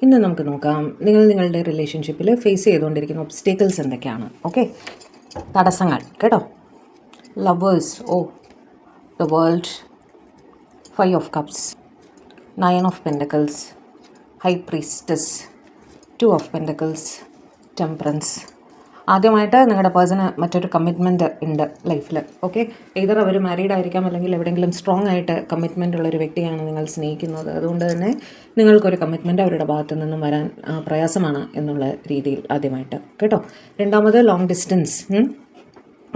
ഇന്ന് നമുക്ക് നോക്കാം നിങ്ങളുടെ റിലേഷൻഷിപ്പിൽ ഫേസ് ചെയ്തുകൊണ്ടിരിക്കുന്ന ഒബ്സ്റ്റേക്കിൾസ് എന്തൊക്കെയാണ്. ഓക്കെ, തടസ്സങ്ങൾ കേട്ടോ. Lovers, the world, 5 of cups, 9 of pentacles, high priestess, 2 of pentacles, temperance. ആദ്യമായിട്ട് നിങ്ങളുടെ പേഴ്സണ് മറ്റൊരു കമ്മിറ്റ്മെൻറ്റ് ഉണ്ട് ലൈഫിൽ. ഓക്കെ, ഏതർ അവർ മാരീഡ് ആയിരിക്കാം, അല്ലെങ്കിൽ എവിടെയെങ്കിലും സ്ട്രോങ് ആയിട്ട് കമ്മിറ്റ്മെൻ്റ് ഉള്ളൊരു വ്യക്തിയാണ് നിങ്ങൾ സ്നേഹിക്കുന്നത്. അതുകൊണ്ട് തന്നെ നിങ്ങൾക്കൊരു കമ്മിറ്റ്മെൻറ്റ് അവരുടെ ഭാഗത്തു നിന്നും വരാൻ പ്രയാസമാണ് എന്നുള്ള രീതിയിൽ ആദ്യമായിട്ട് കേട്ടോ. രണ്ടാമത് ലോങ് ഡിസ്റ്റൻസ്.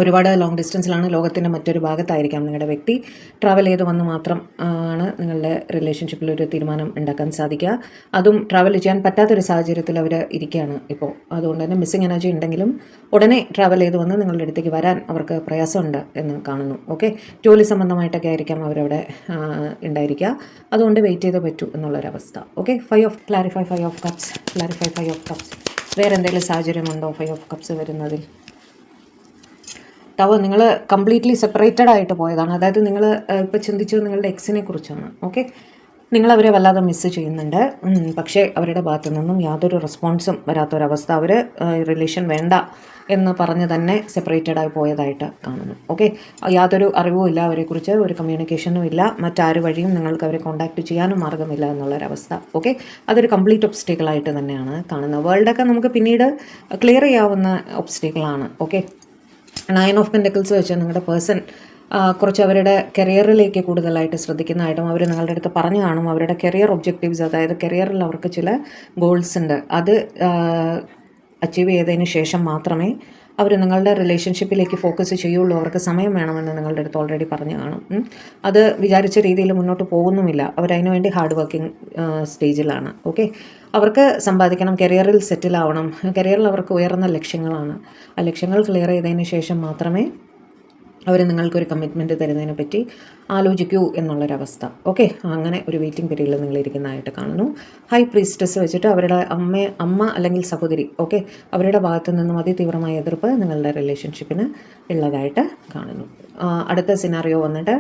ഒരുപാട് ലോങ് ഡിസ്റ്റൻസിലാണ്, ലോകത്തിൻ്റെ മറ്റൊരു ഭാഗത്തായിരിക്കാം നിങ്ങളുടെ വ്യക്തി. ട്രാവൽ ചെയ്ത് വന്ന് മാത്രം ആണ് നിങ്ങളുടെ റിലേഷൻഷിപ്പിൽ ഒരു തീരുമാനം ഉണ്ടാക്കാൻ സാധിക്കുക. അതും ട്രാവൽ ചെയ്യാൻ പറ്റാത്തൊരു സാഹചര്യത്തിൽ അവർ ഇരിക്കുകയാണ് ഇപ്പോൾ. അതുകൊണ്ട് തന്നെ മിസ്സിങ് എനർജി ഉണ്ടെങ്കിലും ഉടനെ ട്രാവൽ ചെയ്ത് വന്ന് നിങ്ങളുടെ അടുത്തേക്ക് വരാൻ അവർക്ക് പ്രയാസമുണ്ട് എന്ന് കാണുന്നു. ഓക്കെ, ജോലി സംബന്ധമായിട്ടൊക്കെ ആയിരിക്കാം അവരവിടെ ഉണ്ടായിരിക്കുക. അതുകൊണ്ട് വെയിറ്റ് ചെയ്തേ പറ്റൂ എന്നുള്ളൊരവസ്ഥ. Okay, 5 of cups. വേറെ എന്തെങ്കിലും സാഹചര്യമുണ്ടോ 5 ഓഫ് കപ്സ് വരുന്നതിൽ? ടവർ, നിങ്ങൾ കംപ്ലീറ്റ്ലി സെപ്പറേറ്റഡ് ആയിട്ട് പോയതാണ്. അതായത് നിങ്ങൾ ഇപ്പോൾ ചിന്തിച്ചത് നിങ്ങളുടെ എക്സിനെ കുറിച്ചാണ്. ഓക്കെ, നിങ്ങളവരെ വല്ലാതെ മിസ്സ് ചെയ്യുന്നുണ്ട്. പക്ഷേ അവരുടെ ഭാഗത്തു നിന്നും യാതൊരു റെസ്പോൺസും വരാത്തൊരവസ്ഥ. അവർ റിലേഷൻ വേണ്ട എന്ന് പറഞ്ഞ് തന്നെ സെപ്പറേറ്റഡ് ആയി പോയതായിട്ട് കാണുന്നു. ഓക്കെ, യാതൊരു അറിവും ഇല്ല അവരെക്കുറിച്ച്, ഒരു കമ്മ്യൂണിക്കേഷനും ഇല്ല, മറ്റാര് വഴിയും നിങ്ങൾക്ക് അവരെ കോൺടാക്റ്റ് ചെയ്യാനും മാർഗ്ഗമില്ല എന്നുള്ളൊരവസ്ഥ. ഓക്കെ, അതൊരു കംപ്ലീറ്റ് ഒബ്സ്റ്റേക്കിളായിട്ട് തന്നെയാണ് കാണുന്നത്. വേൾഡൊക്കെ നമുക്ക് പിന്നീട് ക്ലിയർ ചെയ്യാവുന്ന ഒബ്സ്റ്റേക്കിളാണ്. ഓക്കെ, 9 ഓഫ് പെൻറ്റക്കിൾസ് വെച്ച് നിങ്ങളുടെ പേഴ്സൺ കുറച്ച് അവരുടെ കരിയറിലേക്ക് കൂടുതലായിട്ട് ശ്രദ്ധിക്കുന്നതായിട്ടും അവർ നിങ്ങളുടെ അടുത്ത് പറഞ്ഞു കാണും. അവരുടെ കരിയർ ഒബ്ജക്റ്റീവ്സ്, അതായത് കരിയറിൽ അവർക്ക് ചില ഗോൾസ് ഉണ്ട്, അത് അച്ചീവ് ചെയ്തതിന് ശേഷം മാത്രമേ അവർ നിങ്ങളുടെ റിലേഷൻഷിപ്പിലേക്ക് ഫോക്കസ് ചെയ്യുള്ളൂ. അവർക്ക് സമയം വേണമെന്ന് നിങ്ങളുടെ അടുത്ത് ഓൾറെഡി പറഞ്ഞു കാണും. അത് വിചാരിച്ച രീതിയിൽ മുന്നോട്ട് പോകുന്നുമില്ല. അവരതിനു വേണ്ടി ഹാർഡ് വർക്കിംഗ് സ്റ്റേജിലാണ്. ഓക്കെ, അവർക്ക് സമ്പാദിക്കണം, കരിയറിൽ സെറ്റിൽ ആവണം, കരിയറിൽ അവർക്ക് ഉയർന്ന ലക്ഷ്യങ്ങളാണ്. ആ ലക്ഷ്യങ്ങൾ ക്ലിയർ ചെയ്തതിന് ശേഷം മാത്രമേ അവർ നിങ്ങൾക്കൊരു കമ്മിറ്റ്മെൻറ്റ് തരുന്നതിനെ പറ്റി ആലോചിക്കൂ എന്നുള്ളൊരവസ്ഥ. ഓക്കെ, അങ്ങനെ ഒരു വെയിറ്റിംഗ് പീരീഡിൽ നിങ്ങളിരിക്കുന്നതായിട്ട് കാണുന്നു. ഹൈ പ്രീസ്റ്റസ് വെച്ചിട്ട് അവരുടെ അമ്മ അല്ലെങ്കിൽ സഹോദരി, ഓക്കെ, അവരുടെ ഭാഗത്തു നിന്നും അതിതീവ്രമായ എതിർപ്പ് നിങ്ങളുടെ റിലേഷൻഷിപ്പിന് ഉള്ളതായിട്ട് കാണുന്നു. അടുത്ത സിനാറിയോ വന്നിട്ട്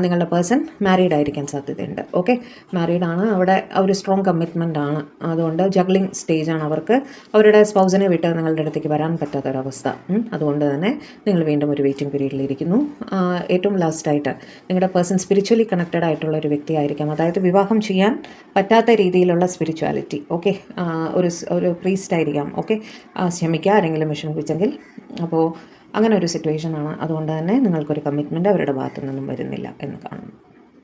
നിങ്ങളുടെ പേഴ്സൺ മാരീഡ് ആയിരിക്കാൻ സാധ്യതയുണ്ട്. ഓക്കെ, മാരീഡാണ്, അവിടെ ഒരു സ്ട്രോങ് കമ്മിറ്റ്മെൻ്റ് ആണ്. അതുകൊണ്ട് ജഗ്ലിംഗ് സ്റ്റേജാണ് അവർക്ക്. അവരുടെ സ്പൗസിനെ വിട്ട് നിങ്ങളുടെ അടുത്തേക്ക് വരാൻ പറ്റാത്തൊരവസ്ഥ. അതുകൊണ്ട് തന്നെ നിങ്ങൾ വീണ്ടും ഒരു വെയിറ്റിംഗ് പീരീഡിലിരിക്കുന്നു. ഏറ്റവും ലാസ്റ്റായിട്ട് നിങ്ങളുടെ പേഴ്സൺ സ്പിരിച്വലി കണക്റ്റഡ് ആയിട്ടുള്ള ഒരു വ്യക്തിയായിരിക്കാം. അതായത് വിവാഹം ചെയ്യാൻ പറ്റാത്ത രീതിയിലുള്ള സ്പിരിച്വാലിറ്റി. ഓക്കെ, ഒരു പ്രീസ്റ്റ് ആയിരിക്കാം. ഓക്കെ, ക്ഷമിക്കുക ആരെങ്കിലും വിഷമിപ്പിച്ചെങ്കിൽ. അപ്പോൾ അങ്ങനെ ഒരു സിറ്റുവേഷനാണ്. അതുകൊണ്ട് തന്നെ നിങ്ങൾക്കൊരു കമ്മിറ്റ്മെൻറ്റ് അവരുടെ ഭാഗത്തു നിന്നും വരുന്നില്ല എന്ന് കാണുന്നു.